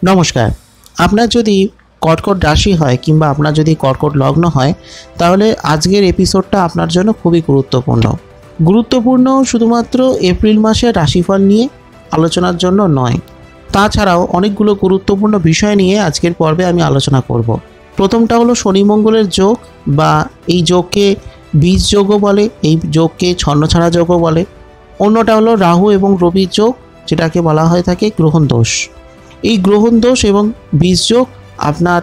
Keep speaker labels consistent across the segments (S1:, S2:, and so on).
S1: নমস্কার। আপনার যদি কর্কট রাশি হয় কিংবা আপনার যদি কর্কট লগ্ন হয়, তাহলে আজকের এপিসোডটা আপনার জন্য খুবই গুরুত্বপূর্ণ শুধুমাত্র এপ্রিল মাসের রাশিফল নিয়ে আলোচনার জন্য নয়, তাছাড়াও অনেকগুলো গুরুত্বপূর্ণ বিষয় নিয়ে আজকের পর্বে আমি আলোচনা করব। প্রথমটা হলো শনি মঙ্গলের যোগ, বা এই যোগকে বীজ যোগও বলে, এই যোগকে ছন্নছাড়া যোগও বলে। অন্যটা হলো রাহু এবং রবির যোগ, যেটাকে বলা হয়ে থাকে গ্রহণ দোষ। এই গ্রহণ দোষ এবং বীজ যোগ আপনার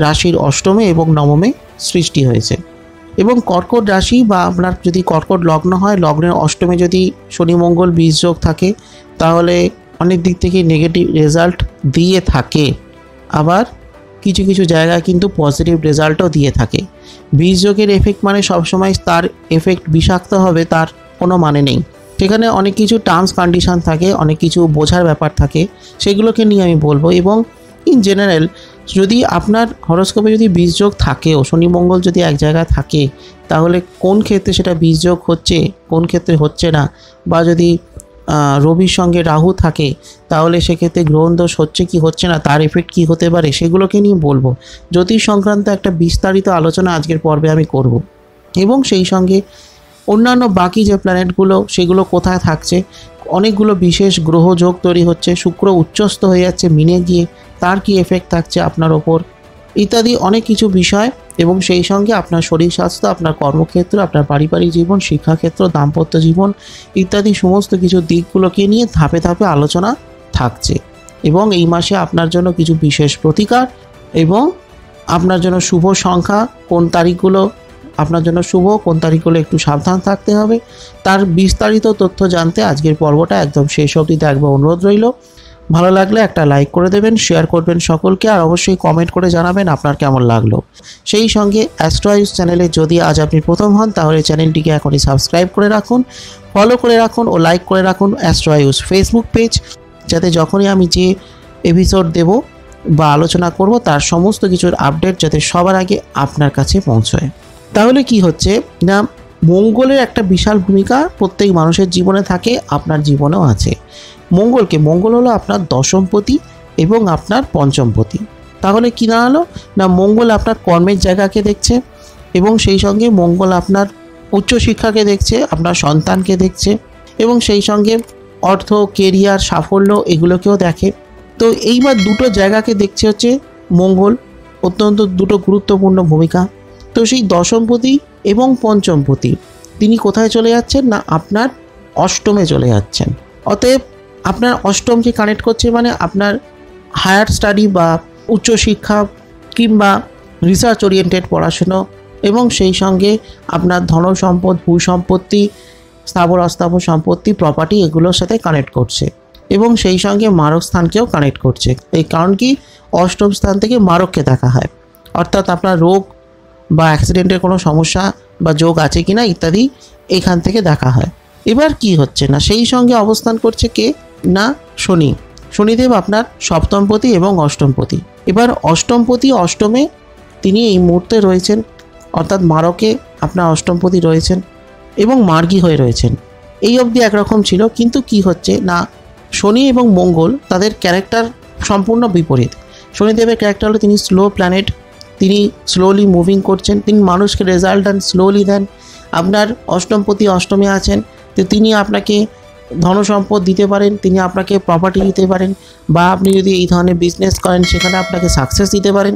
S1: রাশির অষ্টমে এবং নবমে সৃষ্টি হয়েছে। এবং কর্কট রাশি বা আপনার যদি কর্কট লগ্ন হয়, লগ্নের অষ্টমে যদি শনি মঙ্গল বীজ যোগ থাকে, তাহলে অনেক দিক থেকে নেগেটিভ রেজাল্ট দিয়ে থাকে, আবার কিছু কিছু জায়গায় কিন্তু পজিটিভ রেজাল্টও দিয়ে থাকে। বীজ যোগের এফেক্ট মানে সবসময় তার এফেক্ট বিষাক্ত হবে তার কোনো মানে নেই। সেখানে অনেক কিছু টার্মস কন্ডিশন থাকে, অনেক কিছু বোঝার ব্যাপার থাকে, সেগুলোকে নিয়ে আমি বলবো। এবং ইন জেনারেল যদি আপনার হরোস্কোপে যদি বীজযোগ থাকেও, শনি মঙ্গল যদি এক জায়গায় থাকে, তাহলে কোন ক্ষেত্রে সেটা বীজযোগ হচ্ছে, কোন ক্ষেত্রে হচ্ছে না, বা যদি রবির সঙ্গে রাহু থাকে, তাহলে সেক্ষেত্রে গ্রহণ দোষ হচ্ছে কি হচ্ছে না, তার এফেক্ট কী হতে পারে, সেগুলোকে নিয়ে বলবো। জ্যোতিষ সংক্রান্ত একটা বিস্তারিত আলোচনা আজকের পর্বে আমি করব। এবং সেই সঙ্গে অন্যান্য বাকি যে প্ল্যানেটগুলো সেগুলো কোথায় থাকছে, অনেকগুলো বিশেষ গ্রহযোগ তৈরি হচ্ছে, শুক্র উচ্চস্থ হয়ে যাচ্ছে মিনে গিয়ে, তার কি এফেক্ট থাকছে আপনার ওপর, ইত্যাদি অনেক কিছু বিষয়। এবং সেই সঙ্গে আপনার শরীর স্বাস্থ্য, আপনার কর্মক্ষেত্র, আপনার পারিবারিক জীবন, শিক্ষাক্ষেত্র, দাম্পত্য জীবন ইত্যাদি সমস্ত কিছু দিকগুলোকে নিয়ে ধাপে ধাপে আলোচনা থাকছে। এবং এই মাসে আপনার জন্য কিছু বিশেষ প্রতিকার এবং আপনার জন্য শুভ সংখ্যা, কোন তারিখগুলো আপনার জন্য শুভ, কোন তারিখগুলো একটু সাবধান থাকতে হবে, তার বিস্তারিত তথ্য জানতে আজকের পর্বটা একদম শেষ অবধি দেখবার অনুরোধ রইল। ভালো লাগলে একটা লাইক করে দেবেন, শেয়ার করবেন সকলকে, আর অবশ্যই কমেন্ট করে জানাবেন আপনার কেমন লাগলো। সেই সঙ্গে অ্যাস্ট্রো আয়ুষ চ্যানেলে যদি আজ আপনি প্রথম হন, তাহলে চ্যানেলটিকে এখনই সাবস্ক্রাইব করে রাখুন, ফলো করে রাখুন ও লাইক করে রাখুন অ্যাস্ট্রো আয়ুষ ফেসবুক পেজ, যাতে যখনই আমি যে এপিসোড দেব বা আলোচনা করব তার সমস্ত কিছুর আপডেট যাতে সবার আগে আপনার কাছে পৌঁছয়। তাহলে কি হচ্ছে না, মঙ্গলের একটা বিশাল ভূমিকা প্রত্যেক মানুষের জীবনে থাকে, আপনার জীবনেও আছে। মঙ্গল হলো আপনার দশমপতি এবং আপনার পঞ্চমপতি। তাহলে কি দাঁড়ালো না, মঙ্গল আপনার কর্মের জায়গাকে দেখছে, এবং সেই সঙ্গে মঙ্গল আপনার উচ্চশিক্ষাকে দেখছে, আপনার সন্তানকে দেখছে, এবং সেই সঙ্গে অর্থ, কেরিয়ার, সাফল্য এগুলোকেও দেখে। তো এইবার দুটো জায়গাকে দেখছে হচ্ছে মঙ্গল, অত্যন্ত দুটো গুরুত্বপূর্ণ ভূমিকা। তো সেই দশমপতি এবং পঞ্চমপতি তিনি কোথায় চলে যাচ্ছেন না, আপনার অষ্টমে চলে যাচ্ছেন। অতএব আপনার অষ্টমকে কানেক্ট করছে মানে আপনার হায়ার স্টাডি বা উচ্চশিক্ষা কিংবা রিসার্চ ওরিয়েন্টেড পড়াশুনো, এবং সেই সঙ্গে আপনার ধন সম্পদ, ভূ সম্পত্তি, স্থাবর অস্থাবর সম্পত্তি, প্রপার্টি এগুলোর সাথে কানেক্ট করছে। এবং সেই সঙ্গে মারক স্থানকেও কানেক্ট করছে। এই কারণ কি, অষ্টম স্থান থেকে মারককে দেখা হয়, অর্থাৎ আপনার রোগ বা অ্যাক্সিডেন্টের কোনো সমস্যা বা যোগ আছে কিনা ইত্যাদি এখান থেকে দেখা হয়। এবার কি হচ্ছে না, সেই সঙ্গে অবস্থান করছে কে না, শনিদেব আপনার সপ্তমপতি এবং অষ্টমপতি। এবার অষ্টমপতি অষ্টমে তিনি এই মুহূর্তে রয়েছেন, অর্থাৎ মারকে আপনার অষ্টমপতি রয়েছেন এবং মার্গী হয়ে রয়েছেন। এই অবধি একরকম ছিল, কিন্তু কি হচ্ছে না, শনি এবং মঙ্গল তাদের ক্যারেক্টার সম্পূর্ণ বিপরীত। শনিদেবের ক্যারেক্টার হলো তিনি স্লো প্ল্যানেট, তিনি স্লোলি মুভিং করছেন, তিনি মানুষকে রেজাল্ট দেন, স্লোলি দেন। আপনার অষ্টমপতি অষ্টমে আছেন, তো তিনি আপনাকে ধনসম্পদ দিতে পারেন, তিনি আপনাকে প্রপার্টি দিতে পারেন, বা আপনি যদি এই ধরনের বিজনেস করেন সেখানে আপনাকে সাকসেস দিতে পারেন,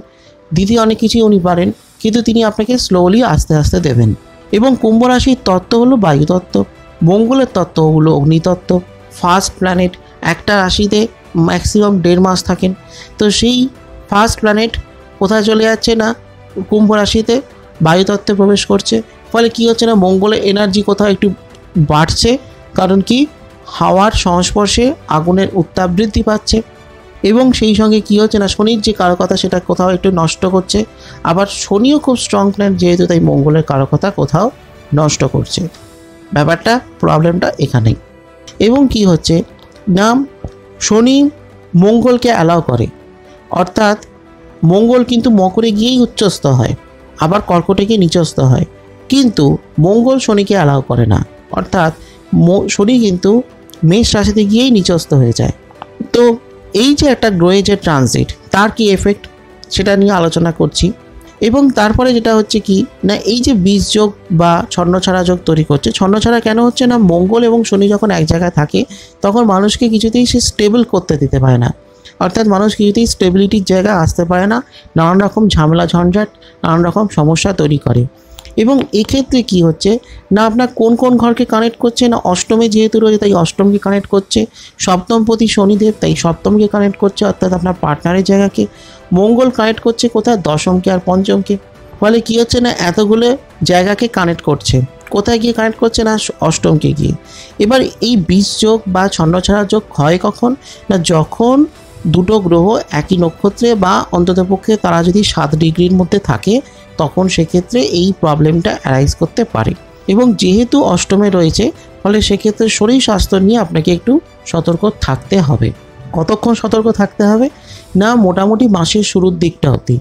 S1: দিতে অনেক কিছুই উনি পারেন, কিন্তু তিনি আপনাকে স্লোলি আস্তে আস্তে দেবেন। এবং কুম্ভ রাশির তত্ত্ব হলো বায়ুতত্ত্ব, মঙ্গলের তত্ত্ব হলো অগ্নিতত্ত্ব। ফার্স্ট প্ল্যানেট একটা রাশিতে ম্যাক্সিমাম 1.5 মাস থাকেন, তো সেই ফার্স্ট প্ল্যানেট কোথায় চলে যাচ্ছে না, কুম্ভ রাশিতে বায়ুতত্ত্বে প্রবেশ করছে। ফলে কি হচ্ছে না, মঙ্গলের এনার্জি কোথাও একটু বাড়ছে, কারণ কি, হাওয়ার সংস্পর্শে আগুনের উত্তাপ বৃদ্ধি পাচ্ছে। এবং সেই সঙ্গে কি হচ্ছে না, শনির যে কারকতা সেটা কোথাও একটু নষ্ট করছে। আবার শনিও খুব স্ট্রং প্ল্যানেট যেহেতু, তাই মঙ্গলের কারকতা কোথাও নষ্ট করছে। ব্যাপারটা, প্রবলেমটা এখানেই। এবং কি হচ্ছে না, শনি মঙ্গলকে অ্যালাউ করে, অর্থাৎ মঙ্গল কিন্তু মকরে গিয়েই উচ্চস্থ হয়, আবার কর্কটে গিয়ে নিচস্থ হয়, কিন্তু মঙ্গল শনিকে অ্যালাউ করে না, অর্থাৎ শনি কিন্তু মেষ রাশিতে গিয়েই নিচস্থ হয়ে যায়। তো এই যে একটা গ্রহে যে ট্রানজিট তার কি এফেক্ট সেটা নিয়ে আলোচনা করছি। এবং তারপরে যেটা হচ্ছে কি না, এই যে বীজ যোগ বা ছন্নছাড়া যোগ তৈরি করছে, ছন্নছাড়া কেন হচ্ছে না, মঙ্গল এবং শনি যখন এক জায়গায় থাকে তখন মানুষকে কিছুতেই সে স্টেবল করতে দিতে পারে না, অর্থাৎ মানুষ কিছুতেই স্টেবিলিটির জায়গায় আসতে পারে না, নানান রকম ঝামেলা ঝঞ্ঝাট, নানান রকম সমস্যা তৈরি করে। এবং এক্ষেত্রে কি হচ্ছে না, আপনার কোন কোন ঘরকে কানেক্ট করছে না, অষ্টমে যেহেতু রয়েছে তাই অষ্টমকে কানেক্ট করছে, সপ্তমপতি শনিদেব তাই সপ্তমকে কানেক্ট করছে, অর্থাৎ আপনার পার্টনারের জায়গাকে। মঙ্গল কানেক্ট করছে কোথায়, দশমকে আর পঞ্চমকে। ফলে কী হচ্ছে না, এতগুলো জায়গাকে কানেক্ট করছে, কোথায় গিয়ে কানেক্ট করছে না, অষ্টমকে গিয়ে। এবার এই বীজ যোগ বা ছন্নছাড়া যোগ হয় কখন না, যখন দুটো গ্রহ একই নক্ষত্রে বা অন্ততপক্ষে তারা যদি 7 ডিগ্রির মধ্যে থাকে, তখন সেক্ষেত্রে এই প্রবলেমটা অ্যারাইজ করতে পারে। এবং যেহেতু অষ্টমে রয়েছে, ফলে সেক্ষেত্রে শরীর স্বাস্থ্য নিয়ে আপনাকে একটু সতর্ক থাকতে হবে। কতক্ষণ সতর্ক থাকতে হবে না, মোটামুটি মাসের শুরুর দিকটা অবধি।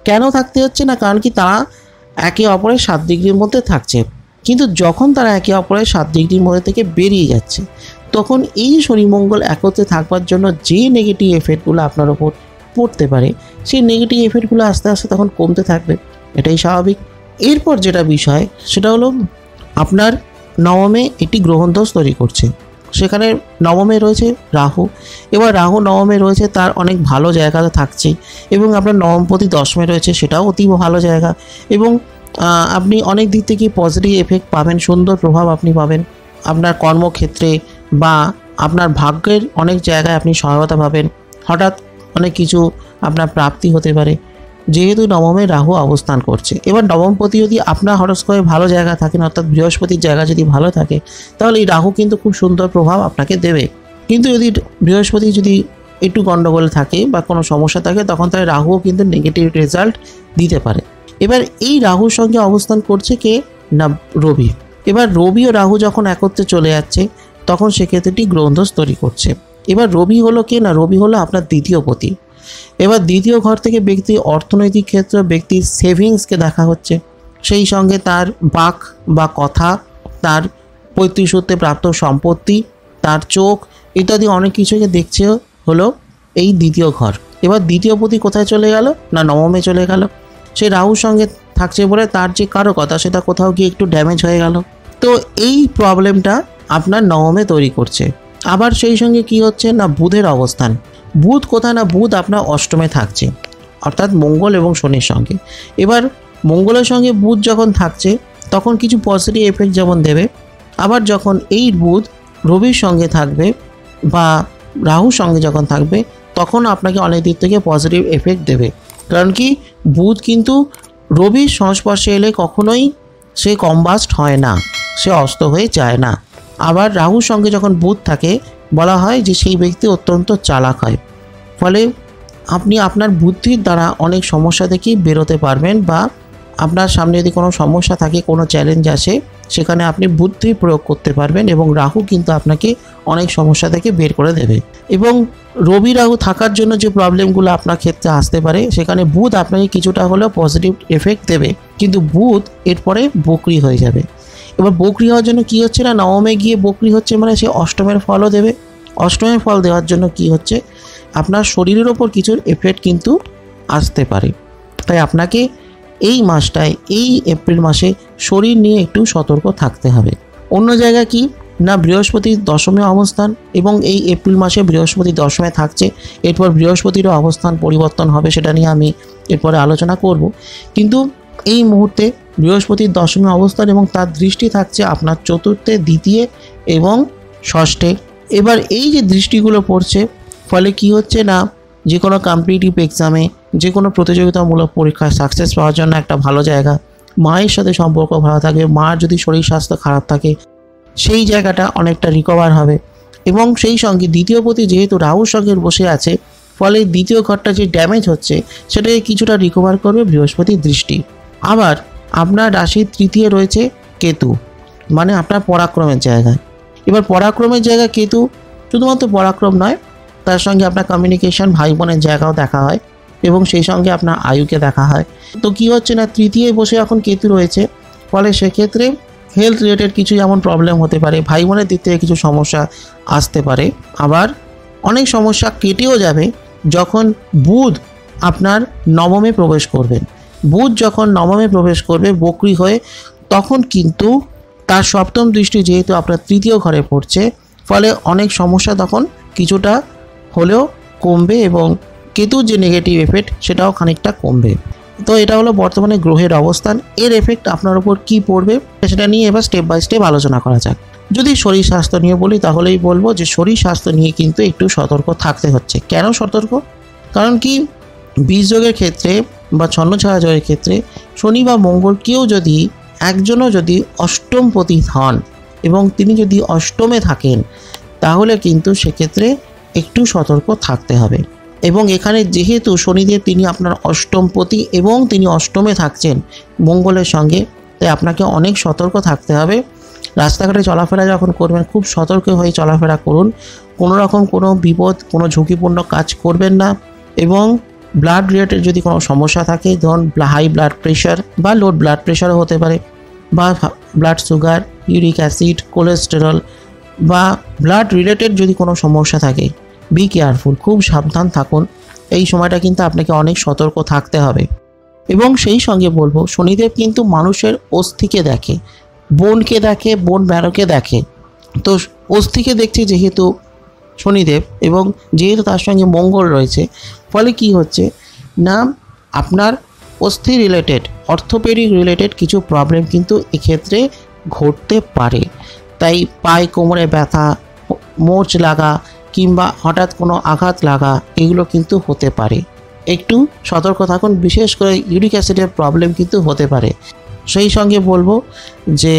S1: কেন থাকতে হচ্ছে না, কারণ কি তারা একে অপরের 7 ডিগ্রির মধ্যে থাকছে, কিন্তু যখন তারা একে অপরের 7 ডিগ্রির মধ্যে থেকে বেরিয়ে যাচ্ছে, তখন এই শনি মঙ্গল একত্রে থাকবার জন্য যে নেগেটিভ এফেক্টগুলো আপনার ওপর পড়তে পারে, সেই নেগেটিভ এফেক্টগুলো আস্তে আস্তে তখন কমতে থাকবে, এটাই স্বাভাবিক। এরপর যেটা বিষয় সেটা হলো আপনার নবমে একটি গ্রহণদোষ তৈরি করছে, সেখানে নবমে রয়েছে রাহু। এবার রাহু নবমে রয়েছে, তার অনেক ভালো জায়গাতে থাকছে, এবং আপনার নবমপতি দশমে রয়েছে, সেটাও অতীব ভালো জায়গা। এবং আপনি অনেক দিক থেকে পজিটিভ এফেক্ট পাবেন, সুন্দর প্রভাব আপনি পাবেন আপনার কর্মক্ষেত্রে, বা আপনার ভাগ্যের অনেক জায়গায় আপনি সহায়তা পাবেন, হঠাৎ অনেক কিছু আপনার প্রাপ্তি হতে পারে, যেহেতু নবমে রাহু অবস্থান করছে। এবার নবমপতি যদি আপনার হরস্কোপে ভালো জায়গা থাকেন, অর্থাৎ বৃহস্পতির জায়গা যদি ভালো থাকে, তাহলে এই রাহু কিন্তু খুব সুন্দর প্রভাব আপনাকে দেবে। কিন্তু যদি বৃহস্পতি যদি একটু গণ্ডগোল থাকে বা কোনো সমস্যা থাকে, তখন তাই রাহুও কিন্তু নেগেটিভ রেজাল্ট দিতে পারে। এবার এই রাহুর সঙ্গে অবস্থান করছে কে না, রবি। এবার রবি ও রাহু যখন একত্রে চলে যাচ্ছে, তখন সেক্ষেত্রে গ্রহণদোষ তৈরি করছে। এবার রবি হলো কে না, রবি হলো আপনার দ্বিতীয় পতি। এবার দ্বিতীয় ঘর থেকে ব্যক্তি অর্থনৈতিক ক্ষেত্রে ব্যক্তির সেভিংসকে দেখা হচ্ছে, সেই সঙ্গে তার বাক বা কথা, তার পৈতৃক সূত্রে প্রাপ্ত সম্পত্তি, তার চোখ ইত্যাদি অনেক কিছুকে দেখছে হলো এই দ্বিতীয় ঘর। এবার দ্বিতীয় পতি কোথায় চলে গেল না, নবমে চলে গেল। সে রাহুর সঙ্গে থাকছে বলে তার যে কারকতা সেটা কোথাও গিয়ে একটু ড্যামেজ হয়ে গেল। তো এই প্রবলেমটা আপনার নবমে তৈরি করছে। আবার সেই সঙ্গে কি হচ্ছে না, বুধের অবস্থান। বুধ কোথায় না, বুধ আপনার অষ্টমে থাকছে, অর্থাৎ মঙ্গল এবং শনির সঙ্গে। এবার মঙ্গলের সঙ্গে বুধ যখন থাকছে, তখন কিছু পজিটিভ এফেক্ট যেমন দেবে, আবার যখন এই বুধ রবির সঙ্গে থাকবে বা রাহুর সঙ্গে যখন থাকবে, তখন আপনাকে অনেক দিক থেকে পজিটিভ এফেক্ট দেবে। কারণ কি, বুধ কিন্তু রবির সংস্পর্শে এলে কখনোই সে কম্বাস্ট হয় না, সে অস্ত হয়ে যায় না। আবার রাহুর সঙ্গে যখন বুধ থাকে, বলা হয় যে সেই ব্যক্তি অত্যন্ত চালাক হয়। ফলে আপনি আপনার বুদ্ধির দ্বারা অনেক সমস্যা থেকেই বেরোতে পারবেন, বা আপনার সামনে যদি কোনো সমস্যা থাকে, কোনো চ্যালেঞ্জ আসে, সেখানে আপনি বুদ্ধি প্রয়োগ করতে পারবেন, এবং রাহু কিন্তু আপনাকে অনেক সমস্যা থেকে বের করে দেবে। এবং রবি রাহু থাকার জন্য যে প্রবলেমগুলো আপনার ক্ষেত্রে আসতে পারে, সেখানে বুধ আপনাকে কিছুটা হলেও পজিটিভ এফেক্ট দেবে, কিন্তু বুধ এরপরে বকরি হয়ে যাবে। এবার বকরি হওয়ার জন্য কি হচ্ছে না, নবমে গিয়ে বকরি হচ্ছে মানে সে অষ্টমের ফলও দেবে। অষ্টমের ফল দেওয়ার জন্য কি হচ্ছে, আপনার শরীরের ওপর কিছু এফেক্ট কিন্তু আসতে পারে। তাই আপনাকে এই মাসটায়, এই এপ্রিল মাসে শরীর নিয়ে একটু সতর্ক থাকতে হবে। অন্য জায়গায় কি না, বৃহস্পতির দশমে অবস্থান, এবং এই এপ্রিল মাসে বৃহস্পতি দশমে থাকছে। এরপর বৃহস্পতিরও অবস্থান পরিবর্তন হবে, সেটা নিয়ে আমি এরপরে আলোচনা করব। কিন্তু এই মুহূর্তে বৃহস্পতির দশমে অবস্থান এবং তার দৃষ্টি থাকছে আপনার চতুর্থে, দ্বিতীয় এবং ষষ্ঠে। এবার এই যে দৃষ্টিগুলো পড়ছে, ফলে কি হচ্ছে না, যে কোনো কম্পিটিটিভ এক্সামে, যে কোনো প্রতিযোগিতামূলক পরীক্ষায় সাকসেস পাওয়ার জন্য একটা ভালো জায়গা। মায়ের সাথে সম্পর্ক ভালো থাকবে, মার যদি শরীর স্বাস্থ্য খারাপ থাকে, সেই জায়গাটা অনেকটা রিকভার হবে। এবং সেই সঙ্গে দ্বিতীয় পতি যেহেতু রাহুর সঙ্গে বসে আছে, ফলে দ্বিতীয় ঘরটা যে ড্যামেজ হচ্ছে সেটাকে কিছুটা রিকভার করবে বৃহস্পতির দৃষ্টি। আবার আপনার রাশির তৃতীয় রয়েছে কেতু, মানে আপনার পরাক্রমের জায়গায়। এবার পরাক্রমের জায়গা কেতু শুধুমাত্র পরাক্রম নয়, তার সঙ্গে আপনার কমিউনিকেশন, ভাই বোনের জায়গাও দেখা হয়, এবং সেই সঙ্গে আপনার আয়ুকে দেখা হয়। তো কি হচ্ছে না, তৃতীয় বসে এখন কেতু রয়েছে, ফলে সেক্ষেত্রে হেলথ রিলেটেড কিছু যেমন প্রবলেম হতে পারে, ভাই বোনের দিক থেকে কিছু সমস্যা আসতে পারে। আবার অনেক সমস্যা কেটেও যাবে যখন বুধ আপনার নবমে প্রবেশ করবেন। বুধ যখন নবমে প্রবেশ করবে বক্রী হয়ে, তখন কিন্তু তার সপ্তম দৃষ্টি যেহেতু আপনার তৃতীয় ঘরে পড়ছে, ফলে অনেক সমস্যা তখন কিছুটা হলেও কমবে এবং কেতুর যে নেগেটিভ এফেক্ট সেটাও খানিকটা কমবে। তো এটা হলো বর্তমানে গ্রহের অবস্থান। এর এফেক্ট আপনার উপর কি পড়বে সেটা নিয়ে এবার স্টেপ বাই স্টেপ আলোচনা করা যাক। যদি শরীর স্বাস্থ্য নিয়ে বলি তাহলেই বলবো যে শরীর স্বাস্থ্য নিয়ে কিন্তু একটু সতর্ক থাকতে হচ্ছে। কেন সতর্ক? কারণ কি, বীজযোগের ক্ষেত্রে বা ছন্নছায়া যোগের ক্ষেত্রে শনি বা মঙ্গল কেউ যদি একজনও যদি অষ্টমপতি হন এবং তিনি যদি অষ্টমে থাকেন, তাহলে কিন্তু সেক্ষেত্রে একটু সতর্ক থাকতে হবে। এবং এখানে যেহেতু শনিদেব তিনি আপনার অষ্টমপতি এবং তিনি অষ্টমে থাকছেন মঙ্গলের সঙ্গে, তাই আপনাকে অনেক সতর্ক থাকতে হবে। রাস্তাঘাটে চলাফেরা যখন করবেন খুব সতর্ক হয়ে চলাফেরা করুন। কোনো রকম কোনো বিপদ, কোনো ঝুঁকিপূর্ণ কাজ করবেন না। এবং ব্লাড রিলেটেড যদি কোনো সমস্যা থাকে, ধরুন হাই ব্লাড প্রেশার বা লো ব্লাড প্রেশারও হতে পারে, বা blood sugar, uric acid, cholesterol বা ব্লাড রিলেটেড যদি কোনো সমস্যা থাকে, বি কেয়ারফুল, খুব সাবধান থাকুন। এই সময়টা কিন্তু আপনাকে অনেক সতর্ক থাকতে হবে। এবং সেই সঙ্গে বলবো, শনিদেব কিন্তু মানুষের অস্থিকে দেখে, বোনকে দেখে, বোন ম্যারোকে দেখে। তো অস্থিকে দেখছে যেহেতু শনিদেব এবং যেহেতু তার সঙ্গে মঙ্গল রয়েছে, ফলে কি হচ্ছে না, আপনার অস্থি রিলেটেড, অর্থোপেডিক রিলেটেড কিছু প্রবলেম কিন্তু এক্ষেত্রে ঘটতে পারে। তাই পায়ে কোমরে ব্যথা, মোচ লাগা কিংবা হঠাৎ কোনো আঘাত লাগা, এগুলো কিন্তু হতে পারে। একটু সতর্ক থাকুন। বিশেষ করে ইউরিক অ্যাসিডের প্রবলেম কিন্তু হতে পারে। সেই সঙ্গে বলবো যে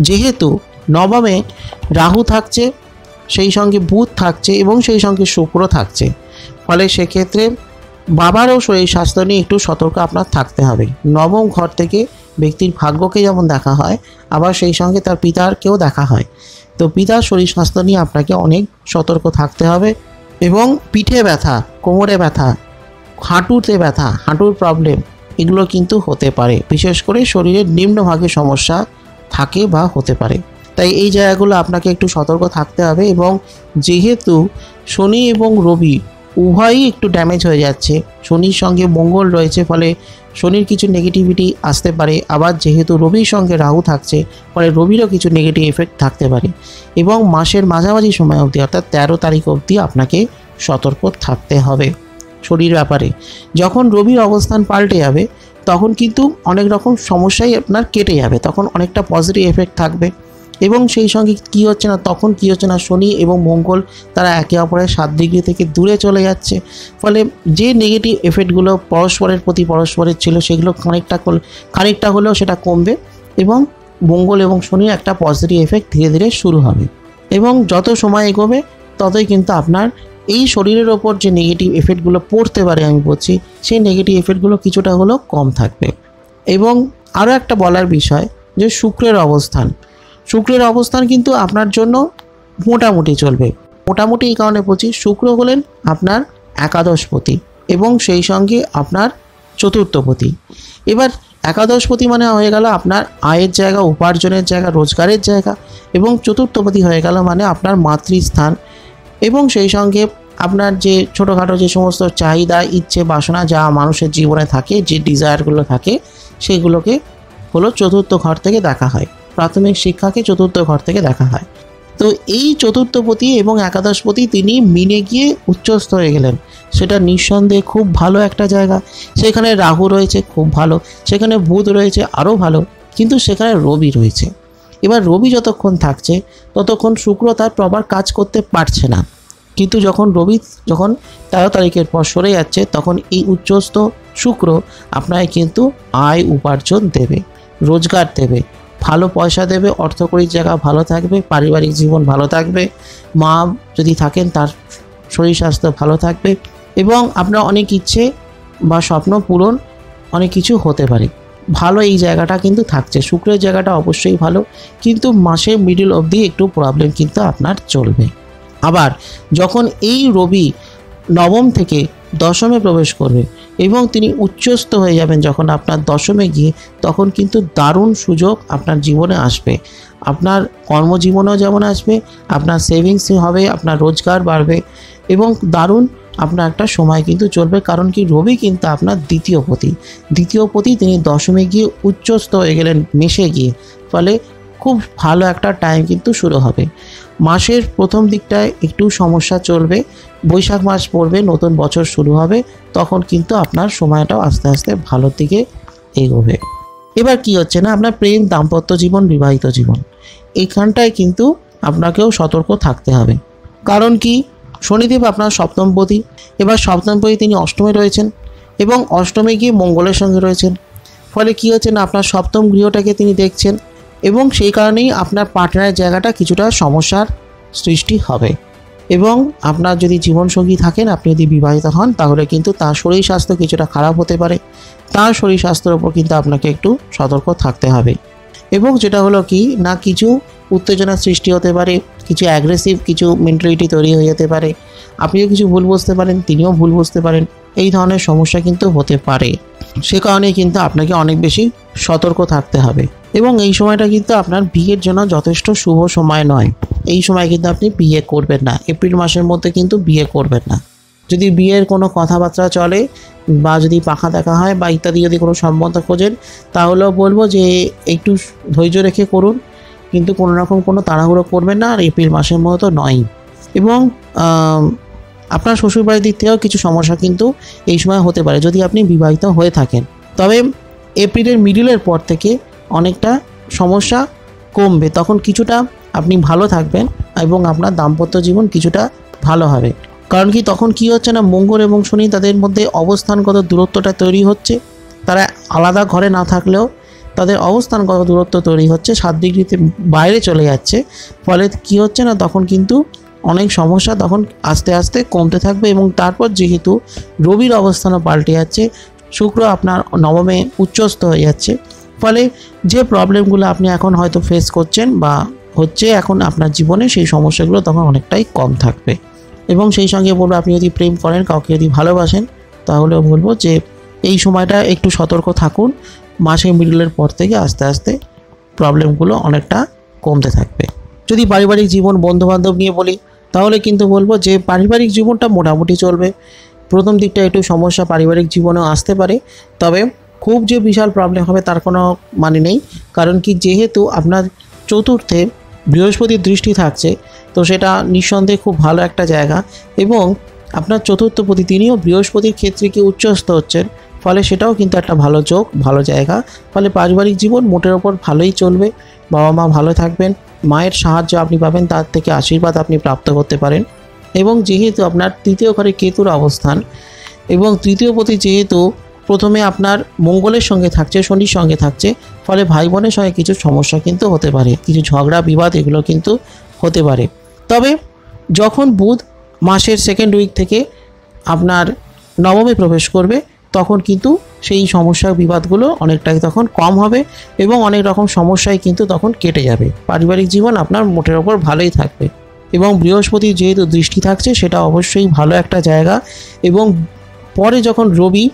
S1: যেহেতু নবমে রাহু থাকছে, সেই সঙ্গে বুধ থাকছে এবং সেই সঙ্গে শুক্র থাকছে, ফলে সেক্ষেত্রে বাবারও শরীর স্বাস্থ্য নিয়ে একটু সতর্ক আপনার থাকতে হবে। নবম ঘর থেকে ব্যক্তির ভাগ্যকে যেমন দেখা হয়, আবার সেই সঙ্গে তার পিতারকেও দেখা হয়। তো পিতার শরীর স্বাস্থ্য নিয়ে আপনাকে অনেক সতর্ক থাকতে হবে। এবং পিঠে ব্যথা, কোমরে ব্যথা, হাঁটুতে ব্যথা, হাঁটুর প্রবলেম, এগুলো কিন্তু হতে পারে। বিশেষ করে শরীরের নিম্নভাগে সমস্যা থাকে বা হতে পারে। তাই এই জায়গাগুলো আপনাকে একটু সতর্ক থাকতে হবে। এবং যেহেতু শনি এবং রবি উভয়ই একটু ড্যামেজ হয়ে যাচ্ছে, শনির সঙ্গে মঙ্গল রয়েছে, ফলে শনির কিছু নেগেটিভিটি আসতে পারে। আবার যেহেতু রবির সঙ্গে রাহু থাকছে, ফলে রবিরও কিছু নেগেটিভ এফেক্ট থাকতে পারে। এবং মাসের মাঝামাঝি সময় অবধি অর্থাৎ 13 তারিখ অবধি আপনাকে সতর্ক থাকতে হবে শরীর ব্যাপারে। যখন রবির অবস্থান পাল্টে যাবে তখন কিন্তু অনেক রকম সমস্যাই আপনার কেটে যাবে, তখন অনেকটা পজিটিভ এফেক্ট থাকবে। এবং সেই সঙ্গে কী হচ্ছে না, তখন কী হচ্ছে না, শনি এবং মঙ্গল তারা একে অপরের 7 ডিগ্রি থেকে দূরে চলে যাচ্ছে। ফলে যে নেগেটিভ এফেক্টগুলো পরস্পরের প্রতি পরস্পরের ছিল, সেগুলো খানিকটা হলেও সেটা কমবে এবং মঙ্গল এবং শনির একটা পজিটিভ এফেক্ট ধীরে ধীরে শুরু হবে। এবং যত সময় এগোবে ততই কিন্তু আপনার এই শরীরের ওপর যে নেগেটিভ এফেক্টগুলো পড়তে পারে, আমি বলছি, সেই নেগেটিভ এফেক্টগুলো কিছুটা হলেও কম থাকবে। এবং আরও একটা বলার বিষয় যে শুক্রের অবস্থান কিন্তু আপনার জন্য মোটামুটি চলবে। মোটামুটি এই কারণে বলছি, শুক্র হলেন আপনার একাদশপতি এবং সেই সঙ্গে আপনার চতুর্থপতি। এবার একাদশপতি মানে হয়ে গেল আপনার আয়ের জায়গা, উপার্জনের জায়গা, রোজগারের জায়গা। এবং চতুর্থপতি হয়ে গেল মানে আপনার মাতৃস্থান এবং সেই সঙ্গে আপনার যে ছোটোখাটো যে সমস্ত চাহিদা, ইচ্ছে, বাসনা যা মানুষের জীবনে থাকে, যে ডিজায়ারগুলো থাকে, সেগুলোকে হলো চতুর্থ ঘর থেকে দেখা হয়। প্রাথমিক শিক্ষাকে চতুর্থ ঘর থেকে দেখা হয়। তো এই চতুর্থপতি এবং একাদশপতি তিনি মিনে গিয়ে উচ্চস্থ হয়ে গেলেন, সেটা নিঃসন্দেহে খুব ভালো একটা জায়গা। সেখানে রাহু রয়েছে, খুব ভালো। সেখানে বুধ রয়েছে, আরও ভালো। কিন্তু সেখানে রবি রয়েছে। এবার রবি যতক্ষণ থাকছে ততক্ষণ শুক্র তার প্রপার কাজ করতে পারছে না। কিন্তু যখন রবি 13 তারিখের পর সরে যাচ্ছে, তখন এই উচ্চস্থ শুক্র আপনাকে কিন্তু আয় উপার্জন দেবে, রোজগার দেবে, ভালো পয়সা দেবে, অর্থকরীর জায়গা ভালো থাকবে, পারিবারিক জীবন ভালো থাকবে, মা যদি থাকেন তার শরীর স্বাস্থ্য ভালো থাকবে এবং আপনার অনেক ইচ্ছে বা স্বপ্ন পূরণ অনেক কিছু হতে পারে। ভালো এই জায়গাটা কিন্তু থাকছে, শুক্রের জায়গাটা অবশ্যই ভালো। কিন্তু মাসের মিডল অবধি একটু প্রবলেম কিন্তু আপনার চলবে। আবার যখন এই রবি নবম থেকে দশমে প্রবেশ করবে এবং তিনি উচ্চস্থ হয়ে যাবেন যখন আপনার দশমে গিয়ে, তখন কিন্তু দারুণ সুযোগ আপনার জীবনে আসবে। আপনার কর্মজীবনেও যেমন আসবে, আপনার সেভিংস হবে, আপনার রোজগার বাড়বে এবং দারুণ আপনার একটা সময় কিন্তু চলবে। কারণ কি রবি কিন্তু আপনার দ্বিতীয় পতি তিনি দশমে গিয়ে উচ্চস্থ হয়ে গেলেন মেষে গিয়ে, ফলে খুব ভালো একটা টাইম কিন্তু শুরু হবে। মাসের প্রথম দিকটায় একটু সমস্যা চলবে, বৈশাখ মাস পড়বে, নতুন বছর শুরু হবে, তখন কিন্তু আপনার সময়টাও আস্তে আস্তে ভালোর দিকে এগোবে। এবার কি হচ্ছে না, আপনার প্রেম, দাম্পত্য জীবন, বিবাহিত জীবন, এইখানটায় কিন্তু আপনাকেও সতর্ক থাকতে হবে। কারণ কি শনিদেব আপনার সপ্তমপতি, এবার সপ্তমপতি তিনি অষ্টমে রয়েছেন এবং অষ্টমে গিয়ে মঙ্গলের সঙ্গে রয়েছেন, ফলে কি হচ্ছে না আপনার সপ্তম গৃহটাকে তিনি দেখছেন এবং সেই কারণেই আপনার পার্টনারের জায়গাটা কিছুটা সমস্যার সৃষ্টি হবে। এবং আপনার যদি জীবনসঙ্গী থাকেন, আপনি যদি বিবাহিত হন, তাহলে কিন্তু তার শরীর স্বাস্থ্য কিছুটা খারাপ হতে পারে, তার শরীর স্বাস্থ্যের ওপর কিন্তু আপনাকে একটু সতর্ক থাকতে হবে। এবং যেটা হলো কি না, কিছু উত্তেজনার সৃষ্টি হতে পারে, কিছু অ্যাগ্রেসিভ কিছু মেন্টালিটি তৈরি হয়ে যেতে পারে, আপনিও কিছু ভুল বুঝতে পারেন, তিনিও ভুল বুঝতে পারেন, এই ধরনের সমস্যা কিন্তু হতে পারে। সে কারণেই কিন্তু আপনাকে অনেক বেশি সতর্ক থাকতে হবে। এবং এই সময়টা কিন্তু আপনার বিয়ের জন্য যথেষ্ট শুভ সময় নয়। এই সময় কিন্তু আপনি বিয়ে করবেন না, এপ্রিল মাসের মধ্যে কিন্তু বিয়ে করবেন না। যদি বিয়ের কোনো কথাবার্তা চলে বা যদি পাখা দেখা হয় বা ইত্যাদি যদি কোনো সম্বন্ধ খোঁজেন, তাহলেও বলবো যে একটু ধৈর্য রেখে করুন, কিন্তু কোনো রকম কোনো তাড়াহুড়ো করবেন না, আর এপ্রিল মাসের মতো নয়। এবং আপনার শ্বশুরবাড়ির দিক থেকেও কিছু সমস্যা কিন্তু এই সময় হতে পারে যদি আপনি বিবাহিত হয়ে থাকেন। তবে এপ্রিলের মিডিলের পর থেকে অনেকটা সমস্যা কমবে, তখন কিছুটা আপনি ভালো থাকবেন এবং আপনার দাম্পত্য জীবন কিছুটা ভালো হবে। কারণ কি তখন কি হচ্ছে না, মঙ্গল এবং শনি তাদের মধ্যে অবস্থানগত দূরত্বটা তৈরি হচ্ছে, তারা আলাদা ঘরে না থাকলেও তাদের অবস্থানগত দূরত্ব তৈরি হচ্ছে, 7 ডিগ্রিতে বাইরে চলে যাচ্ছে, ফলে কি হচ্ছে না তখন কিন্তু অনেক সমস্যা তখন আস্তে আস্তে কমতে থাকবে। এবং তারপর যেহেতু রবির অবস্থানও পাল্টে যাচ্ছে, শুক্র আপনার নবমে উচ্চস্থ হয়ে যাচ্ছে, ফলে যে প্রবলেমগুলো আপনি এখন হয়তো ফেস করছেন বা হচ্ছে এখন আপনার জীবনে, সেই সমস্যাগুলো তখন অনেকটাই কম থাকবে। এবং সেই সঙ্গে বলবো, আপনি যদি প্রেম করেন, কাউকে যদি ভালোবাসেন, তাহলেও বলবো যে এই সময়টা একটু সতর্ক থাকুন। মাসের মিডলের পর থেকে আস্তে আস্তে প্রবলেমগুলো অনেকটা কমতে থাকবে। যদি পারিবারিক জীবন, বন্ধুবান্ধব নিয়ে বলি, তাহলে কিন্তু বলবো যে পারিবারিক জীবনটা মোটামুটি চলবে। প্রথম দিকটা একটু সমস্যা পারিবারিক জীবনেও আসতে পারে, তবে খুব যে বিশাল প্রবলেম হবে তার কোনো মানে নেই। কারণ কি যেহেতু আপনার চতুর্থে বৃহস্পতির দৃষ্টি থাকছে, তো সেটা নিঃসন্দেহে খুব ভালো একটা জায়গা। এবং আপনার চতুর্থপতি তিনিও বৃহস্পতির ক্ষেত্রে কি উচ্চস্থ হচ্ছেন, ফলে সেটাও কিন্তু একটা ভালো যোগ, ভালো জায়গা। ফলে পারিবারিক জীবন মোটের ওপর ভালোই চলবে, বাবা মা ভালো থাকবেন, মায়ের সাহায্য আপনি পাবেন, তার থেকে আশীর্বাদ আপনি প্রাপ্ত করতে পারেন। এবং যেহেতু আপনার তৃতীয় ঘরে কেতুর অবস্থান এবং তৃতীয়পতি যেহেতু প্রথমে আপনার মঙ্গলের সঙ্গে থাকছে, শনির সঙ্গে থাকছে, ফলে ভাই বোনের সঙ্গে কিছু সমস্যা কিন্তু হতে পারে, কিছু ঝগড়া বিবাদ এগুলো কিন্তু হতে পারে। তবে যখন বুধ মাসের সেকেন্ড উইক থেকে আপনার নবমে প্রবেশ করবে, তখন কিন্তু সেই সমস্যা বিবাদগুলো অনেকটাই তখন কম হবে এবং অনেক রকম সমস্যায় কিন্তু তখন কেটে যাবে। পারিবারিক জীবন আপনার মোটের ওপর ভালোই থাকবে। এবং বৃহস্পতির যেহেতু দৃষ্টি থাকছে, সেটা অবশ্যই ভালো একটা জায়গা। এবং পরে যখন রবি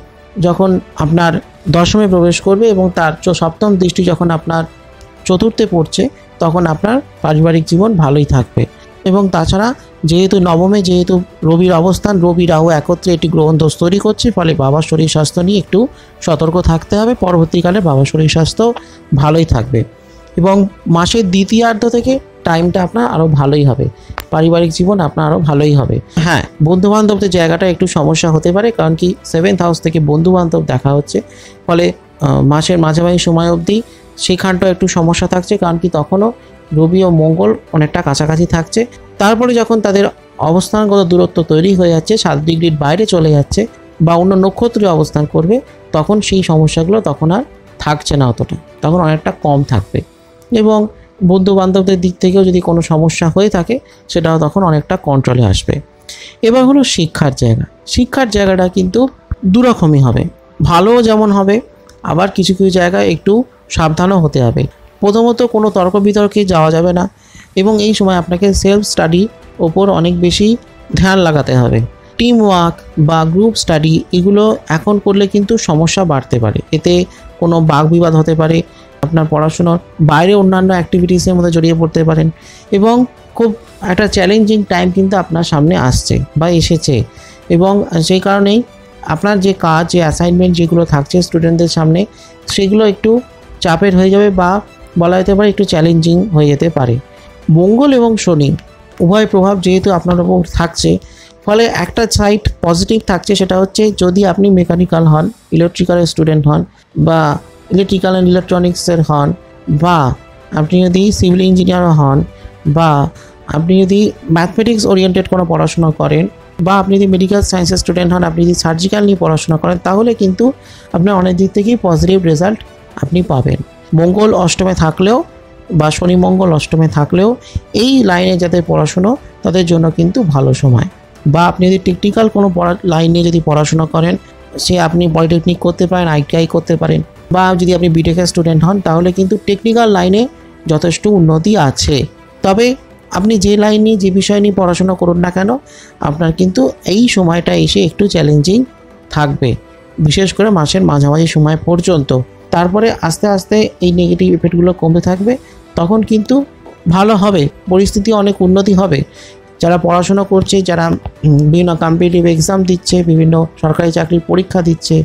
S1: যখন আপনার দশমে প্রবেশ করবে এবং তার সপ্তম দৃষ্টি যখন আপনার চতুর্থে পড়ছে, তখন আপনার পারিবারিক জীবন ভালোই থাকবে। এবং তাছাড়া যেহেতু নবমে যেহেতু রবির অবস্থান, রবি রাহু একত্রে একটি গ্রহণ দোষ তৈরি করছে, ফলে বাবার শরীর স্বাস্থ্য নিয়ে একটু সতর্ক থাকতে হবে। পরবর্তীকালে বাবার শরীর স্বাস্থ্য ভালোই থাকবে এবং মাসের দ্বিতীয়ার্ধ থেকে টাইমটা আপনার আরও ভালোই হবে, পারিবারিক জীবন আপনার আরও ভালোই হবে। হ্যাঁ, বন্ধুবান্ধবদের জায়গাটা একটু সমস্যা হতে পারে, কারণ কি 7th হাউস থেকে বন্ধুবান্ধব দেখা হচ্ছে, ফলে মাসের মাঝামাঝি সময় অবধি সেখানটাও একটু সমস্যা থাকছে। কারণ কি তখনও রবি ও মঙ্গল অনেকটা কাছাকাছি থাকছে, তারপরে যখন তাদের অবস্থানগত দূরত্ব তৈরি হয়ে যাচ্ছে, 7 ডিগ্রির বাইরে চলে যাচ্ছে বা অন্য নক্ষত্রে অবস্থান করবে, তখন সেই সমস্যাগুলো তখন আর থাকছে না অতটা, তখন অনেকটা কম থাকবে। এবং বন্ধুবান্ধবদের দিক থেকেও যদি কোনো সমস্যা হয়ে থাকে, সেটাও তখন অনেকটা কন্ট্রোলে আসবে। এবার হলো শিক্ষার জায়গা। শিক্ষার জায়গাটা কিন্তু দুরকমই হবে, ভালোও যেমন হবে, আবার কিছু কিছু জায়গায় একটু সাবধানও হতে হবে। প্রথমত কোনো তর্ক বিতর্কে যাওয়া যাবে না এবং এই সময় আপনাকে সেলফ স্টাডি ওপর অনেক বেশি ধ্যান লাগাতে হবে। টিম ওয়ার্ক বা গ্রুপ স্টাডি এগুলো এখন করলে কিন্তু সমস্যা বাড়তে পারে, এতে কোনো বাকবিবাদ হতে পারে, আপনার পড়াশোনার বাইরে অন্যান্য অ্যাক্টিভিটিসের মধ্যে জড়িয়ে পড়তে পারেন এবং খুব একটা চ্যালেঞ্জিং টাইম কিন্তু আপনার সামনে আসছে বা এসেছে এবং সেই কারণেই আপনার যে কাজ, যে অ্যাসাইনমেন্ট যেগুলো থাকছে স্টুডেন্টদের সামনে, সেগুলো একটু চাপের হয়ে যাবে বা বলা যেতে পারে একটু চ্যালেঞ্জিং হয়ে যেতে পারে। মঙ্গল এবং শনি উভয় প্রভাব যেহেতু আপনার উপর থাকছে, ফলে একটা সাইড পজিটিভ থাকছে, সেটা হচ্ছে যদি আপনি মেকানিক্যাল হন, ইলেকট্রিক্যালের স্টুডেন্ট হন বা ইলেকট্রিক্যাল অ্যান্ড ইলেকট্রনিক্সের হন বা আপনি যদি সিভিল ইঞ্জিনিয়ার হন বা আপনি যদি ম্যাথমেটিক্স ওরিয়েন্টেড কোনো পড়াশোনা করেন বা আপনি যদি মেডিকেল সায়েন্সের স্টুডেন্ট হন, আপনি যদি সার্জিক্যাল নিয়ে পড়াশোনা করেন, তাহলে কিন্তু আপনার অনেক দিক থেকেই পজিটিভ রেজাল্ট আপনি পাবেন। মঙ্গল অষ্টমে থাকলেও বা শনি মঙ্গল অষ্টমে থাকলেও এই লাইনে যাদের পড়াশুনো তাদের জন্য কিন্তু ভালো সময়। বা আপনি যদি টেকনিক্যাল কোনো লাইনে যদি পড়াশোনা করেন, সে আপনি পলিটেকনিক করতে পারেন, ITI করতে পারেন, বা যদি আপনি বিটেকের স্টুডেন্ট হন, তাহলে কিন্তু টেকনিক্যাল লাইনে যথেষ্ট উন্নতি আছে। তবে আপনি যে লাইন নিয়ে, যে বিষয় নিয়ে পড়াশোনা করুন না কেন, আপনার কিন্তু এই সময়টা এসে একটু চ্যালেঞ্জিং থাকবে, বিশেষ করে মাসের মাঝামাঝি সময় পর্যন্ত। তারপরে আস্তে আস্তে এই নেগেটিভ ইফেক্টগুলো কমতে থাকবে, তখন কিন্তু ভালো হবে, পরিস্থিতি অনেক উন্নতি হবে। যারা পড়াশোনা করছে, যারা বিভিন্ন কম্পিটিটিভ এক্সাম দিচ্ছে, বিভিন্ন সরকারি চাকরির পরীক্ষা দিচ্ছে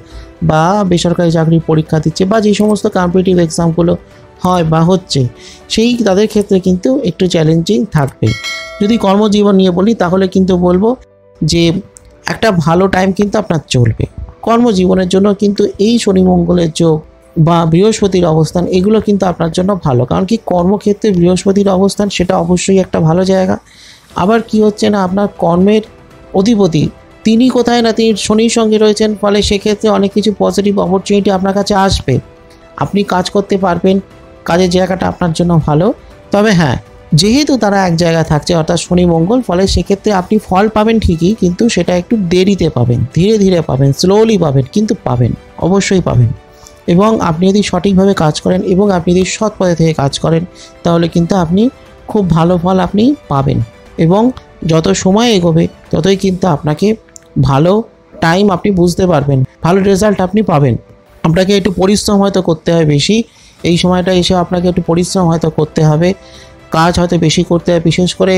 S1: বা বেসরকারি চাকরির পরীক্ষা দিচ্ছে, বা যে সমস্ত কম্পিটিটিভ এক্সামগুলো হয় বা হচ্ছে, সেই তাদের ক্ষেত্রে কিন্তু একটু চ্যালেঞ্জিং থাকবে। যদি কর্মজীবন নিয়ে বলি, তাহলে কিন্তু বলবো যে একটা ভালো টাইম কিন্তু আপনার চলবে। কর্মজীবনের জন্য কিন্তু এই শনি মঙ্গলের যোগ বা বৃহস্পতির অবস্থান, এগুলো কিন্তু আপনার জন্য ভালো। কারণ কি, কর্মক্ষেত্রে বৃহস্পতির অবস্থান সেটা অবশ্যই একটা ভালো জায়গা। আবার কি হচ্ছে না, আপনার কর্মের অধিপতি তিনি কোথায় না, তিনি শনির সঙ্গে রয়েছেন, ফলে সেক্ষেত্রে অনেক কিছু পজিটিভ অপরচুনিটি আপনার কাছে আসবে, আপনি কাজ করতে পারবেন, কাজের জায়গাটা আপনার জন্য ভালো। তবে হ্যাঁ, যেহেতু তারা এক জায়গায় থাকছে অর্থাৎ শনি মঙ্গল, ফলে সেক্ষেত্রে আপনি ফল পাবেন ঠিকই, কিন্তু সেটা একটু দেরিতে পাবেন, ধীরে ধীরে পাবেন, স্লোলি পাবেন, কিন্তু পাবেন, অবশ্যই পাবেন। এবং আপনি যদি সঠিকভাবে কাজ করেন এবং আপনি যদি সৎ পথে থেকে কাজ করেন, তাহলে কিন্তু আপনি খুব ভালো ফল আপনি পাবেন। এবং যত সময় এগোবে ততই কিন্তু আপনাকে ভালো টাইম আপনি বুঝতে পারবেন, ভালো রেজাল্ট আপনি পাবেন। আপনাকে একটু পরিশ্রম হয়তো করতে হবে বেশি, এই সময়টা এসে আপনাকে একটু পরিশ্রম হয়তো করতে হবে, কাজ হয়তো বেশি করতে হবে। বিশেষ করে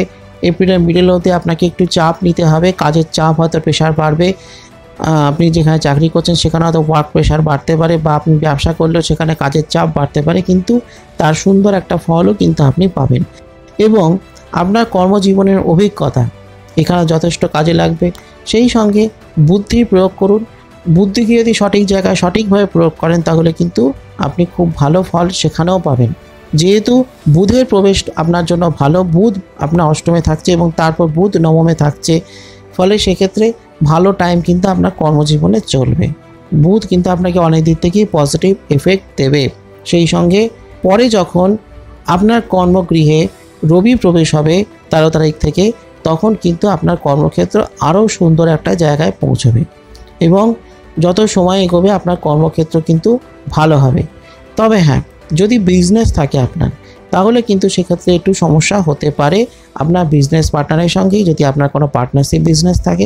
S1: এপ্রিলের মিডল হতে আপনাকে একটু চাপ নিতে হবে, কাজের চাপ হয়তো প্রেশার বাড়বে। আপনি যেখানে চাকরি করছেন সেখানে হয়তো ওয়ার্ক প্রেশার বাড়তে পারে, বা আপনি ব্যবসা করলেও সেখানে কাজের চাপ বাড়তে পারে, কিন্তু তার সুন্দর একটা ফলও কিন্তু আপনি পাবেন। এবং আপনার কর্মজীবনের অভিজ্ঞতা এখানে যথেষ্ট কাজে লাগবে। সেই সঙ্গে বুদ্ধির প্রয়োগ করুন, বুদ্ধিকে যদি সঠিক জায়গায় সঠিকভাবে প্রয়োগ করেন, তাহলে কিন্তু আপনি খুব ভালো ফল সেখানেও পাবেন। যেহেতু বুধের প্রবেশ আপনার জন্য ভালো, বুধ আপনার অষ্টমে থাকছে এবং তারপর বুধ নবমে থাকছে, ফলে সেক্ষেত্রে ভালো টাইম কিন্তু আপনার কর্মজীবনে চলবে। বুধ কিন্তু আপনাকে অনেক দিক থেকেই পজিটিভ এফেক্ট দেবে। সেই সঙ্গে পরে যখন আপনার কর্মগৃহে রবি প্রবেশ হবে 13 তারিখ থেকে, তখন কিন্তু আপনার কর্মক্ষেত্র আরও সুন্দর একটা জায়গায় পৌঁছবে এবং যত সময় এগোবে আপনার কর্মক্ষেত্র কিন্তু ভালো হবে। তবে হ্যাঁ, যদি বিজনেস থাকে আপনার, তাহলে কিন্তু সেক্ষেত্রে একটু সমস্যা হতে পারে আপনার বিজনেস পার্টনারের সঙ্গেই। যদি আপনার কোনো পার্টনারশিপ বিজনেস থাকে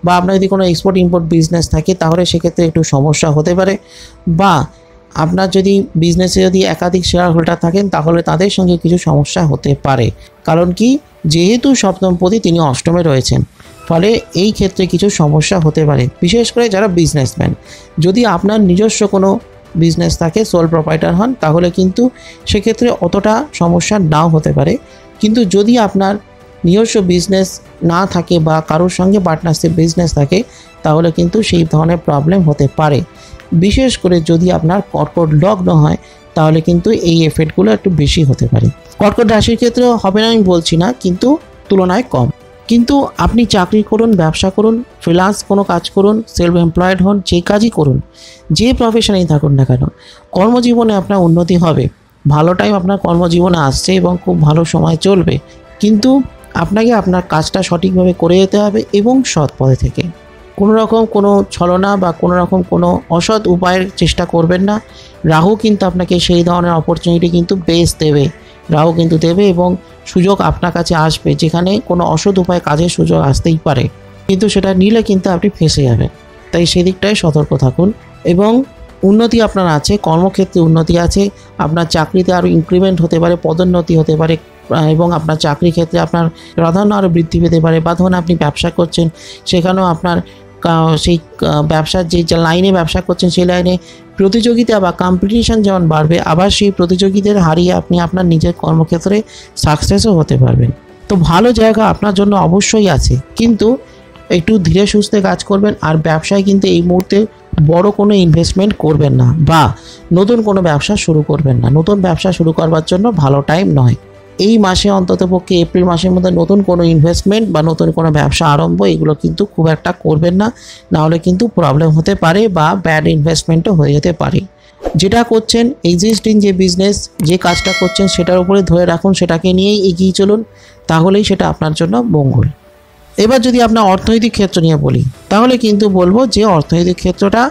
S1: বা আপনার যদি কোনো এক্সপোর্ট ইম্পোর্ট বিজনেস থাকে, তাহলে সেক্ষেত্রে একটু সমস্যা হতে পারে। বা আপনার যদি বিজনেসে যদি একাধিক শেয়ার হোল্ডার থাকেন, তাহলে তাদের সঙ্গে কিছু সমস্যা হতে পারে। কারণ কি, যেহেতু সপ্তমপতি তিনি অষ্টমে রয়েছেন, ফলে এই ক্ষেত্রে কিছু সমস্যা হতে পারে, বিশেষ করে যারা বিজনেসম্যান। যদি আপনার নিজস্ব কোনো বিজনেস থাকে, সোল প্রোপাইটার হন, তাহলে কিন্তু সেক্ষেত্রে অতটা সমস্যা নাও হতে পারে। কিন্তু যদি আপনার নিজস্ব বিজনেস না থাকে বা কারোর সঙ্গে পার্টনারশিপ বিজনেস থাকে, তাহলে কিন্তু সেই ধরনের প্রবলেম হতে পারে। বিশেষ করে যদি আপনার কর্কট লগ্ন হয়, তাহলে কিন্তু এই এফেক্টগুলো একটু বেশি হতে পারে। কর্কট রাশির ক্ষেত্রেও হবে না আমি বলছি না, কিন্তু তুলনায় কম। কিন্তু আপনি চাকরি করুন, ব্যবসা করুন, ফ্রিল্যান্স কোনো কাজ করুন, সেলফ এমপ্লয়েড হন, যে কাজই করুন, যে প্রফেশনেই থাকুন না কেন, কর্মজীবনে আপনার উন্নতি হবে। ভালো টাইম আপনার কর্মজীবনে আসছে এবং খুব ভালো সময় চলবে। কিন্তু আপনাকে আপনার কাজটা সঠিকভাবে করে যেতে হবে এবং সৎ পথে থেকে। কোনো রকম কোনো ছলনা বা কোনো রকম কোনো অসৎ উপায়ের চেষ্টা করবেন না। রাহু কিন্তু আপনাকে সেই ধরনের অপরচুনিটি কিন্তু বেশ দেবে, রাহু কিন্তু দেবে এবং সুযোগ আপনার কাছে আসবে, যেখানে কোনো অসৎ উপায়ে কাজের সুযোগ আসতেই পারে, কিন্তু সেটা নিলে কিন্তু আপনি ফেঁসে যাবেন। তাই সেদিকটায় সতর্ক থাকুন এবং উন্নতি আপনার আছে, কর্মক্ষেত্রে উন্নতি আছে, আপনার চাকরিতে আরও ইনক্রিমেন্ট হতে পারে, পদোন্নতি হতে পারে এবং আপনার চাকরি ক্ষেত্রে আপনার প্রাধান্য আরও বৃদ্ধি পেতে পারে। বা ধরুন আপনি ব্যবসা করছেন, সেখানেও আপনার সেই ব্যবসার যে লাইনে ব্যবসা করছেন সেই লাইনে প্রতিযোগিতা বা কম্পিটিশান যেমন বাড়বে, আবার সেই প্রতিযোগীদের হারিয়ে আপনি আপনার নিজের কর্মক্ষেত্রে সাকসেসও হতে পারবেন। তো ভালো জায়গা আপনার জন্য অবশ্যই আছে, কিন্তু একটু ধীরে সুস্থে কাজ করবেন। আর ব্যবসায় কিন্তু এই মুহূর্তে বড় কোনো ইনভেস্টমেন্ট করবেন না বা নতুন কোনো ব্যবসা শুরু করবেন না। নতুন ব্যবসা শুরু করবার জন্য ভালো টাইম নয়। এই মাসে অন্ততপক্ষে এপ্রিল মাসের মধ্যে নতুন কোনো ইনভেস্টমেন্ট বা নতুন কোনো ব্যবসা আরম্ভ এগুলো কিন্তু খুব একটা করবেন না, নাহলে কিন্তু প্রবলেম হতে পারে বা ব্যাড ইনভেস্টমেন্টও হয়ে যেতে পারে। যেটা করছেন, এক্সিস্টিং যে বিজনেস, যে কাজটা করছেন সেটার উপরে ধরে রাখুন, সেটাকে নিয়েই এগিয়ে চলুন, তাহলেই সেটা আপনার জন্য মঙ্গল। এবার যদি আপনার অর্থনৈতিক ক্ষেত্র নিয়ে বলি, তাহলে কিন্তু বলবো যে অর্থনৈতিক ক্ষেত্রটা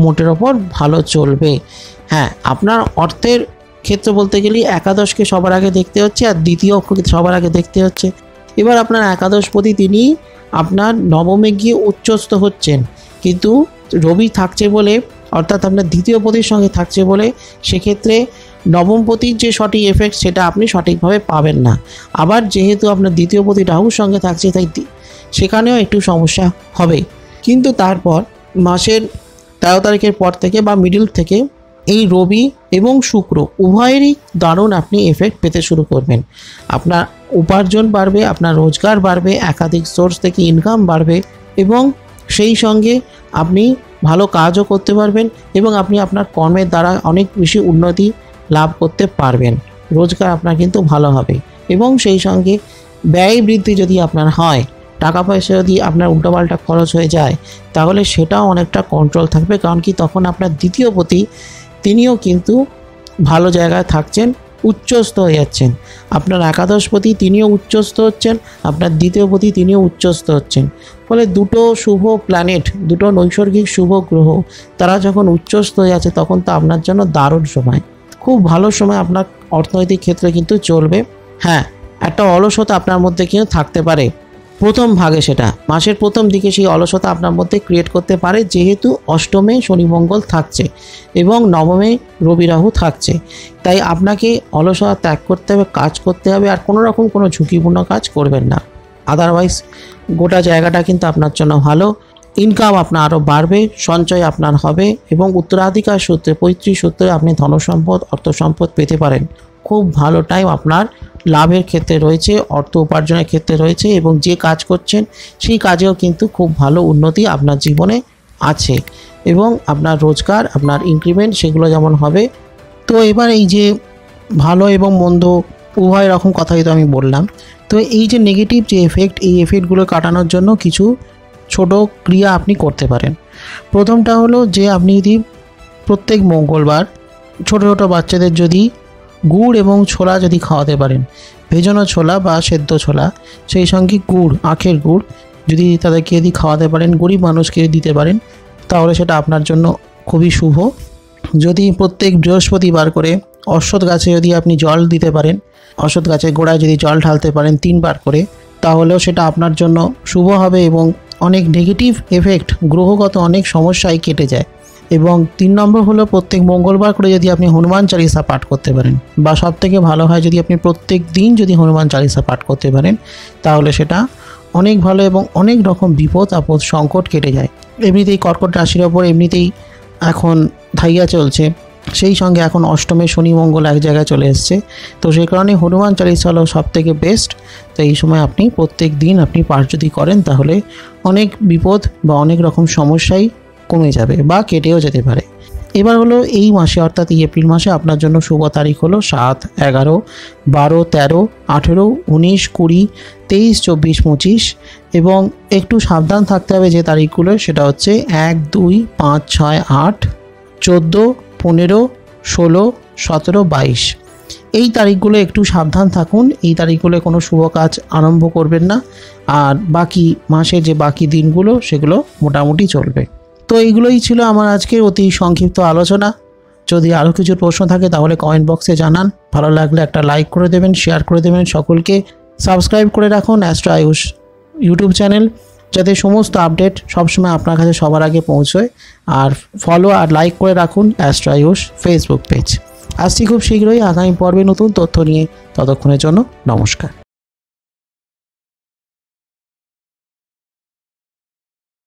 S1: মোটের ওপর ভালো চলবে। হ্যাঁ, আপনার অর্থের ক্ষেত্র বলতে গেলে একাদশকে সবার আগে দেখতে হচ্ছে আর দ্বিতীয় সবার আগে দেখতে হচ্ছে। এবার আপনার একাদশপতি তিনি আপনার নবমে গিয়ে উচ্চস্থ হচ্ছেন, কিন্তু রবি থাকছে বলে, অর্থাৎ আপনার দ্বিতীয় পতির সঙ্গে থাকছে বলে সেক্ষেত্রে নবমপতির যে সঠিক এফেক্ট সেটা আপনি সঠিকভাবে পাবেন না। আবার যেহেতু আপনার দ্বিতীয় পতি রাহুর সঙ্গে থাকছে, তাই সেখানেও একটু সমস্যা হবে। কিন্তু তারপর মাসের 13 তারিখের পর থেকে বা মিডল থেকে এই রবি এবং শুক্র উভয়েরই দারুণ আপনি এফেক্ট পেতে শুরু করবেন। আপনার উপার্জন বাড়বে, আপনার রোজগার বাড়বে, একাধিক সোর্স থেকে ইনকাম বাড়বে এবং সেই সঙ্গে আপনি ভালো কাজও করতে পারবেন এবং আপনি আপনার কর্মের দ্বারা অনেক বেশি উন্নতি লাভ করতে পারবেন। রোজগার আপনার কিন্তু ভালো হবে এবং সেই সঙ্গে ব্যয় বৃদ্ধি যদি আপনার হয়, টাকা পয়সা যদি আপনার উল্টোপাল্টা খরচ হয়ে যায়, তাহলে সেটাও অনেকটা কন্ট্রোল থাকবে। কারণ কি, তখন আপনার দ্বিতীয় পতি তিনিও কিন্তু ভালো জায়গায় থাকছেন, উচ্চস্থ হয়ে যাচ্ছেন। আপনার একাদশপতি তিনিও উচ্চস্থ হচ্ছেন, আপনার দ্বিতীয় পতি তিনিও উচ্চস্থ হচ্ছেন। ফলে দুটো শুভ প্ল্যানেট, দুটো নৈসর্গিক শুভ গ্রহ তারা যখন উচ্চস্থ হয়ে আছে, তখন তো আপনার জন্য দারুণ সময়, খুব ভালো সময় আপনার অর্থনৈতিক ক্ষেত্রে কিন্তু চলবে। হ্যাঁ, একটা অলসতা আপনার মধ্যে কিন্তু থাকতে পারে প্রথম ভাগে, সেটা মাসের প্রথম দিকে সেই অলসতা আপনার মধ্যে ক্রিয়েট করতে পারে, যেহেতু অষ্টমে শনি মঙ্গল থাকছে এবং নবমে রবি রাহু থাকছে। তাই আপনাকে অলসতা ত্যাগ করতে হবে, কাজ করতে হবে, আর কোনো রকম কোনো ঝুঁকিপূর্ণ কাজ করবেন না। আদারওয়াইজ গোটা জায়গাটা কিন্তু আপনার জন্য ভালো। ইনকাম আপনার আরও বাড়বে, সঞ্চয় আপনার হবে এবং উত্তরাধিকার সূত্রে, পৈতৃক সূত্রে আপনি ধনসম্পদ, অর্থ সম্পদ পেতে পারেন। খুব ভালো টাইম আপনার লাভের ক্ষেত্রে রয়েছে, অর্থ উপার্জনের ক্ষেত্রে রয়েছে এবং যে কাজ করছেন সেই কাজেও কিন্তু খুব ভালো উন্নতি আপনার জীবনে আছে এবং আপনার রোজগার, আপনার ইনক্রিমেন্ট সেগুলো যেমন হবে। তো এবার এই যে ভালো এবং মন্দ উভয় রকম কথাই তো আমি বললাম। তো এই যে নেগেটিভ যে এফেক্ট, এই এফেক্টগুলো কাটানোর জন্য কিছু ছোট ক্রিয়া আপনি করতে পারেন। প্রথমটা হলো যে আপনি যদি প্রত্যেক মঙ্গলবার ছোটো ছোটো বাচ্চাদের যদি গুড় এবং ছোলা যদি খাওয়াতে পারেন, ভেজানো ছোলা বা সেদ্ধ ছোলা, সেই সঙ্গে গুড়, আখের গুড় যদি তাদেরকে যদি খাওয়াতে পারেন, গরিব মানুষকে দিতে পারেন, তাহলে সেটা আপনার জন্য খুবই শুভ। যদি প্রত্যেক বৃহস্পতিবার করে অশ্বত্থ গাছে যদি আপনি জল দিতে পারেন, অশ্বত্থ গাছের গোড়ায় যদি জল ঢালতে পারেন 3 বার করে, তাহলেও সেটা আপনার জন্য শুভ হবে এবং অনেক নেগেটিভ এফেক্ট, গ্রহগত অনেক সমস্যাই কেটে যায়। এবং 3 নম্বর হলো প্রত্যেক মঙ্গলবার করে যদি আপনি হনুমান চালিসা পাঠ করতে পারেন, বা সবথেকে ভালো হয় যদি আপনি প্রত্যেক দিন যদি হনুমান চালিসা পাঠ করতে পারেন, তাহলে সেটা অনেক ভালো এবং অনেক রকম বিপদ আপদ সংকট কেটে যায়। এমনিতেই কর্কট রাশির ওপর এমনিতেই এখন ধাইয়া চলছে, সেই সঙ্গে এখন অষ্টমে শনি মঙ্গল এক জায়গায় চলে এসছে, তো সেই কারণে হনুমান চালিসা হলো সবথেকে বেস্ট। তো এই সময় আপনি প্রত্যেক দিন আপনি পাঠ যদি করেন, তাহলে অনেক বিপদ বা অনেক রকম সমস্যাই কমে যাবে বা কেটেও যেতে পারে। এবার হলো এই মাসে, অর্থাৎ এই এপ্রিল মাসে আপনার জন্য শুভ তারিখ হলো 7, 11, 12, 13, 18, 19, 20, 23, 24, 25 এবং একটু সাবধান থাকতে হবে যে তারিখগুলো, সেটা হচ্ছে 1, 2, 5, 6, 8, 14, 15, 16, 17, 22। এই তারিখগুলো একটু সাবধান থাকুন। এই তারিখগুলো কোনো শুভ কাজ আরম্ভ করবেন না, আর বাকি মাসের যে বাকি দিনগুলো সেগুলো মোটামুটি চলবে। তো এইগুলোই ছিল আমার আজকের অতি সংক্ষিপ্ত আলোচনা। যদি আরও কিছু প্রশ্ন থাকে তাহলে কমেন্ট বক্সে জানান। ভালো লাগলে একটা লাইক করে দেবেন, শেয়ার করে দেবেন, সকলকে সাবস্ক্রাইব করে রাখুন অ্যাস্ট্রো আয়ুষ ইউটিউব চ্যানেল যাতে সমস্ত আপডেট সবসময় আপনার কাছে সবার আগে পৌঁছয়। আর ফলো আর লাইক করে রাখুন অ্যাস্ট্রো আয়ুষ ফেসবুক পেজ। আসছি খুব শীঘ্রই আগামী পর্বে নতুন তথ্য নিয়ে। ততক্ষণের জন্য নমস্কার।